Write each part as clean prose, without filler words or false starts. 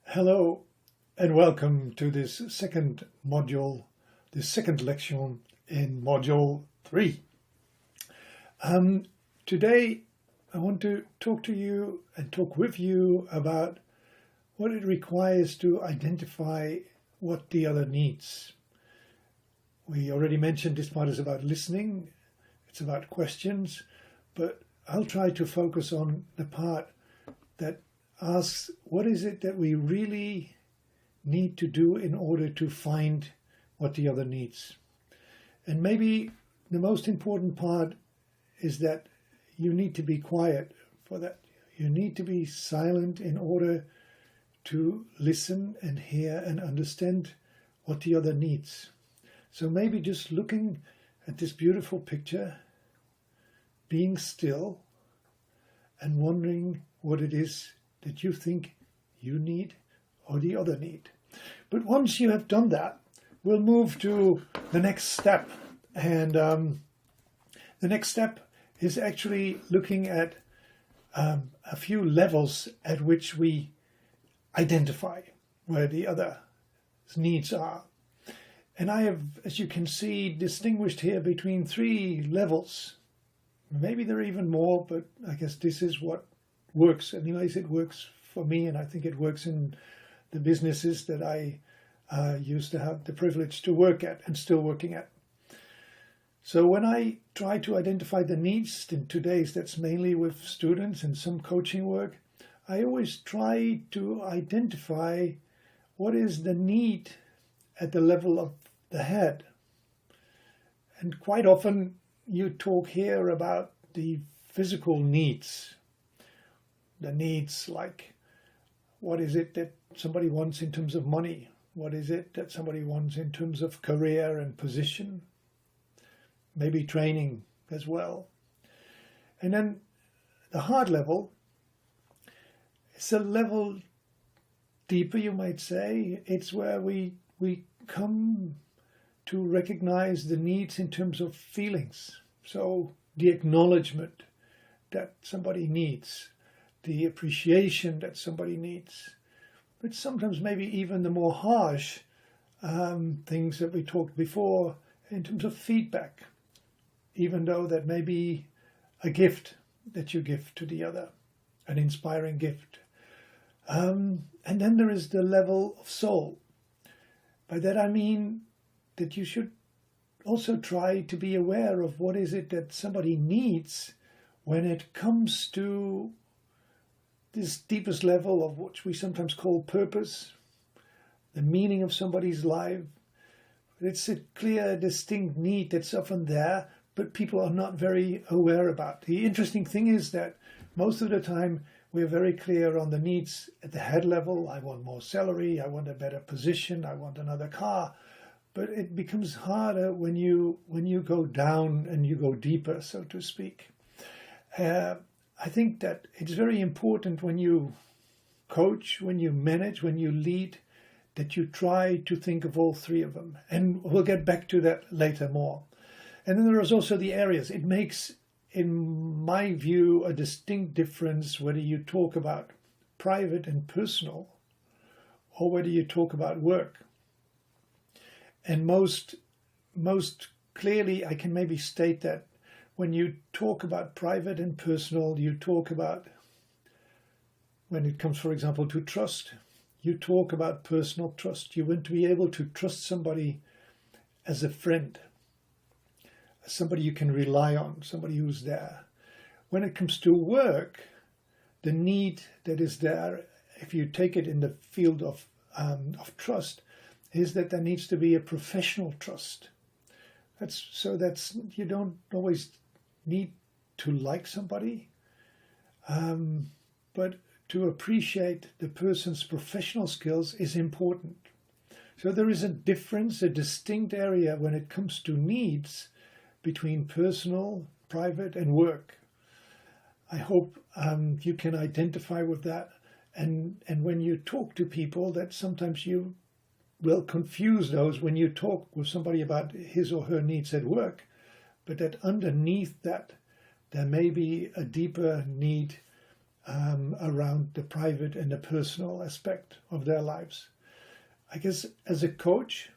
Hello and welcome to this second module, this second lecture in module 3. Today I want to talk to you and talk with you about what it requires to identify what the other needs. We already mentioned this part is about listening, it's about questions, but I'll try to focus on the part that asks what is it that we really need to do in order to find what the other needs. And maybe the most important part is that you need to be quiet for that. You need to be silent in order to listen and hear and understand what the other needs. So maybe just looking at this beautiful picture, being still and wondering what it is that you think you need or the other need. But once you have done that, we'll move to the next step. And the next step is actually looking at a few levels at which we identify where the other needs are. And I have, as you can see, distinguished here between 3 levels. Maybe there are even more, but I guess this is what works. Anyways, it works for me, and I think it works in the businesses that I used to have the privilege to work at and still working at. So when I try to identify the needs, in today's that's mainly with students and some coaching work, I always try to identify what is the need at the level of the head. And quite often you talk here about the physical needs. The needs like, what is it that somebody wants in terms of money? What is it that somebody wants in terms of career and position? Maybe training as well. And then the heart level, it's a level deeper, you might say. It's where we come to recognize the needs in terms of feelings. So the acknowledgement that somebody needs, the appreciation that somebody needs, but sometimes maybe even the more harsh things that we talked before in terms of feedback, even though that may be a gift that you give to the other, an inspiring gift. And then there is the level of soul. By that I mean that you should also try to be aware of what is it that somebody needs when it comes to this deepest level of what we sometimes call purpose, the meaning of somebody's life. It's a clear, distinct need that's often there, but people are not very aware about. The interesting thing is that most of the time we're very clear on the needs at the head level. I want more salary, I want a better position, I want another car. But it becomes harder when you go down and you go deeper, so to speak. I think that it's very important when you coach, when you manage, when you lead, that you try to think of all 3 of them. And we'll get back to that later more. And then there is also the areas. It makes, in my view, a distinct difference whether you talk about private and personal or whether you talk about work. And most clearly, I can maybe state that when you talk about private and personal, you talk about, when it comes, for example, to trust, you talk about personal trust. You want to be able to trust somebody as a friend, as somebody you can rely on, somebody who's there. When it comes to work, the need that is there, if you take it in the field of trust, is that there needs to be a professional trust. You don't always need to like somebody, but to appreciate the person's professional skills is important. So there is a difference, a distinct area when it comes to needs between personal, private, and work. I hope you can identify with that. And when you talk to people, that sometimes you will confuse those when you talk with somebody about his or her needs at work, but that underneath that there may be a deeper need around the private and the personal aspect of their lives. I guess as a coach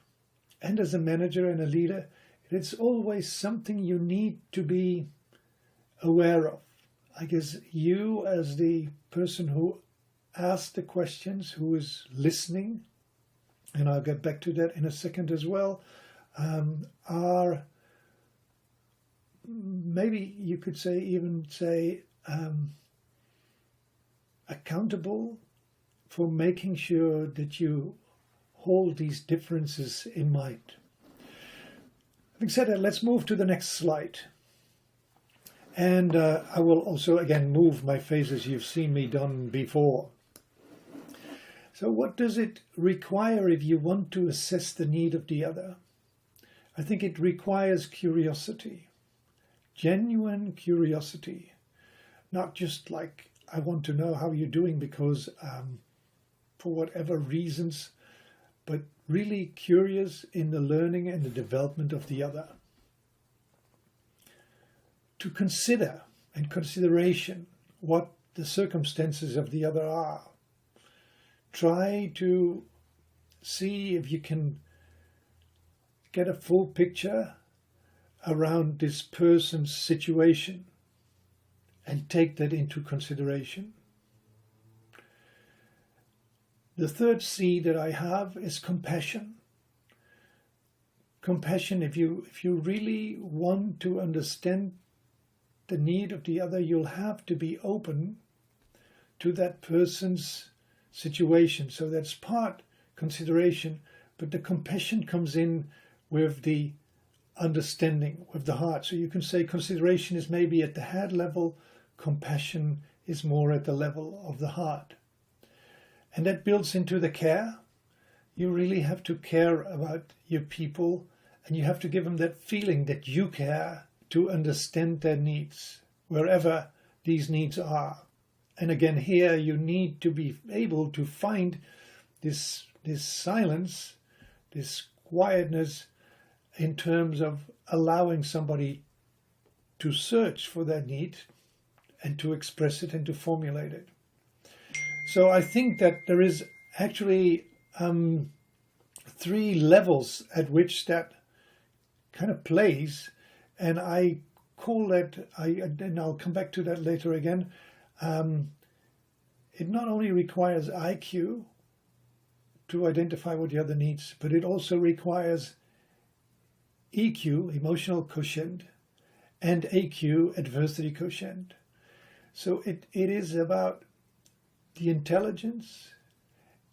and as a manager and a leader, it's always something you need to be aware of. I guess you, as the person who asks the questions, who is listening, and I'll get back to that in a second as well, are maybe you could say accountable for making sure that you hold these differences in mind. Having said that, let's move to the next slide. And I will also again move my face as you've seen me done before. So what does it require if you want to assess the need of the other? I think it requires curiosity, genuine curiosity, not just like I want to know how you're doing because for whatever reasons, but really curious in the learning and the development of the other. To consider and consideration what the circumstances of the other are. Try to see if you can get a full picture around this person's situation and take that into consideration. The third C that I have is compassion. Compassion, if you really want to understand the need of the other, you'll have to be open to that person's situation. So that's part consideration, but the compassion comes in with the understanding, with the heart. So you can say consideration is maybe at the head level, compassion is more at the level of the heart. And that builds into the care. You really have to care about your people, and you have to give them that feeling that you care, to understand their needs, wherever these needs are. And again, here you need to be able to find this silence, this quietness, in terms of allowing somebody to search for their need and to express it and to formulate it. So I think that there is actually 3 levels at which that kind of plays. And I call that, and I'll come back to that later again, it not only requires IQ to identify what the other needs, but it also requires EQ, emotional quotient, and AQ, adversity quotient. So it is about the intelligence,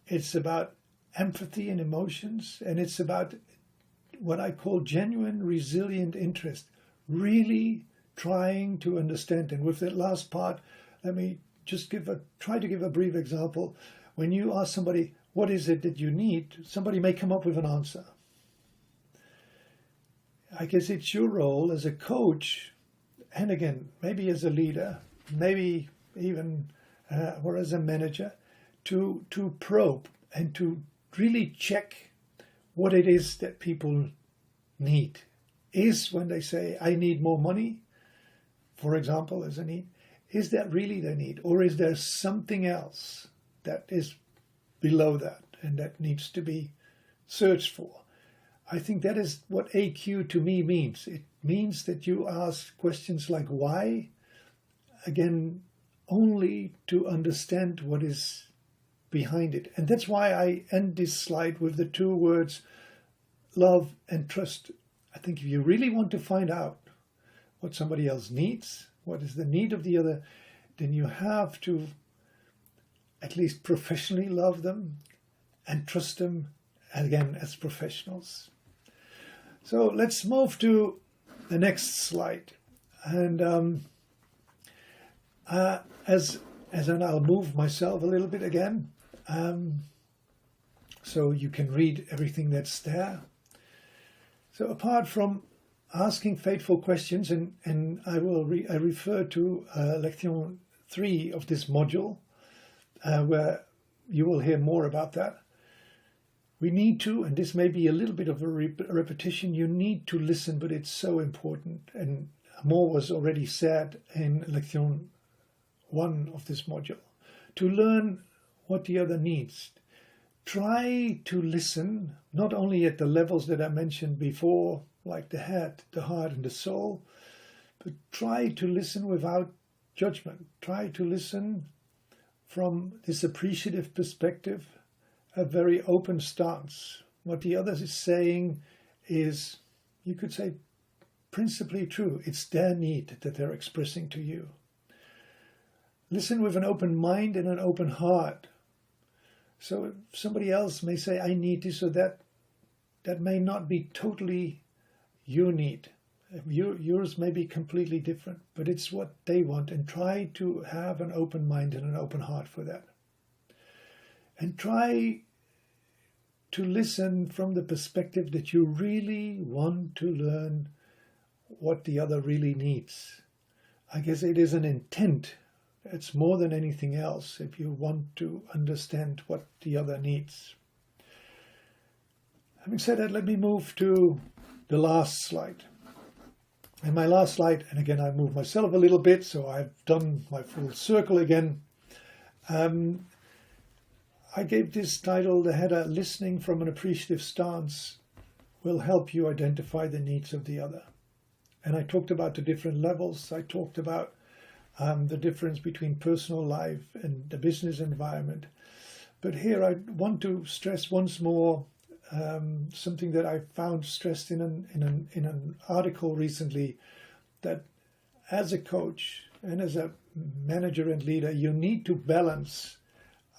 it's about empathy and emotions, and it's about what I call genuine, resilient interest. Really trying to understand. And with that last part, let me just try to give a brief example. When you ask somebody, what is it that you need? Somebody may come up with an answer. I guess it's your role as a coach, and again, maybe as a leader, maybe even or as a manager, to probe and to really check what it is that people need. Is when they say, I need more money, for example, as a need, is that really their need? Or is there something else that is below that and that needs to be searched for? I think that is what AQ to me means. It means that you ask questions like why, again, only to understand what is behind it. And that's why I end this slide with the 2 words, love and trust. I think if you really want to find out what somebody else needs, what is the need of the other, then you have to at least professionally love them and trust them, again, as professionals. So let's move to the next slide. And I'll move myself a little bit again, so you can read everything that's there. So apart from asking faithful questions, and I refer to lección 3 of this module, where you will hear more about that. We need to, and this may be a little bit of a repetition, you need to listen, but it's so important. And more was already said in lección 1 of this module, to learn what the other needs. Try to listen, not only at the levels that I mentioned before, like the head, the heart, and the soul, but try to listen without judgment. Try to listen from this appreciative perspective, a very open stance. What the other is saying is, you could say, principally true. It's their need that they're expressing to you. Listen with an open mind and an open heart. So if somebody else may say, I need this or that, that may not be totally your need. Yours may be completely different, but it's what they want, and try to have an open mind and an open heart for that. And try to listen from the perspective that you really want to learn what the other really needs. I guess it is an intent. It's more than anything else if you want to understand what the other needs. Having said that, let me move to the last slide. And my last slide, and again I moved myself a little bit, so I've done my full circle again. I gave this title, the header, Listening from an Appreciative Stance will help you identify the needs of the other. And I talked about the different levels. I talked about the difference between personal life and the business environment. But here I want to stress once more something that I found stressed in an article recently, that as a coach and as a manager and leader, you need to balance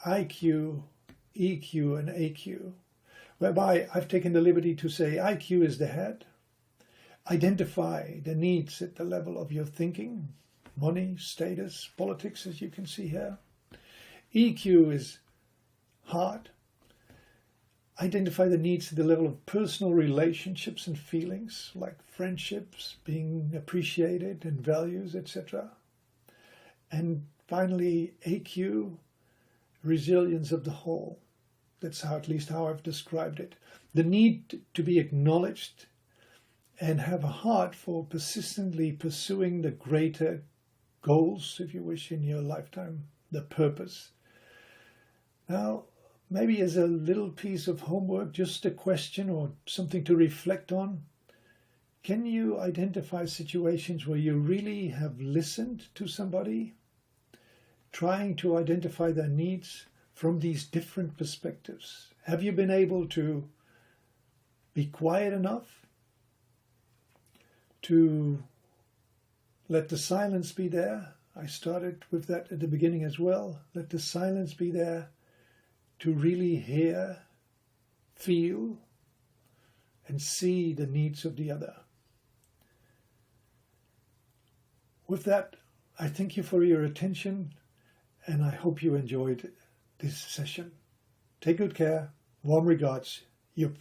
IQ, EQ, and AQ, whereby I've taken the liberty to say IQ is the head. Identify the needs at the level of your thinking, money, status, politics, as you can see here. EQ is heart. Identify the needs at the level of personal relationships and feelings, like friendships, being appreciated, and values, etc. And finally, AQ, resilience of the whole. That's how, at least how I've described it. The need to be acknowledged and have a heart for persistently pursuing the greater goals, if you wish, in your lifetime, the purpose. Now, maybe as a little piece of homework, just a question or something to reflect on. Can you identify situations where you really have listened to somebody, trying to identify their needs from these different perspectives? Have you been able to be quiet enough to let the silence be there? I started with that at the beginning as well. Let the silence be there to really hear, feel, and see the needs of the other. With that, I thank you for your attention, and I hope you enjoyed this session. Take good care. Warm regards, Joep.